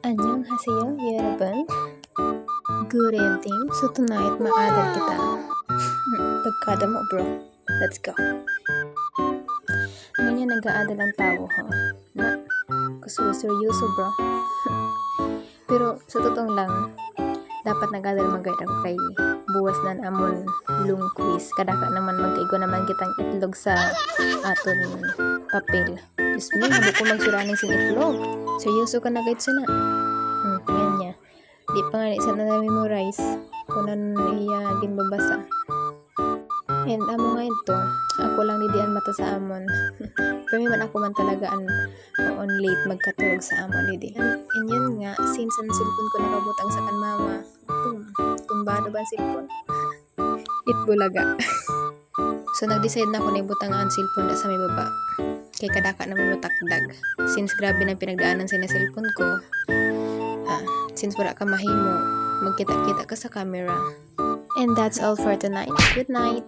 안녕하세요, 여러분. Good evening. So tonight, ma-adal kita. Pagkada mo, bro. Let's go. Ganyan nag-aadal ang tao, ha? Na, seryoso, bro. Pero, sa totoong lang, dapat nag-adal magay ako kay buwas na namon lung quiz. Kadaka naman magkaigo naman kitang itlog sa aton papel. Diyos mo, hindi ko magsuraning sin itlog. Seryoso ka na kahit sana. Yan niya. Di pa nga isa na na-memorize. Kung iya ginbabasa. And amo nga ito, ako lang nidian mata sa amon. Pero man ako man talaga on late magkatulog sa amon didi. And yun nga, since ang cellphone ko nakabutang sa kan mama, tumbado ba ang cellphone? Itbulaga. So nag-decide na ako na ibutang ang cellphone na sa may baba. Kay kadaka naman matakdag. Since grabe na pinagdaanan sa cellphone ko, since wala ka mahimo, magkita-kita ka sa camera. And that's all for tonight. Good night!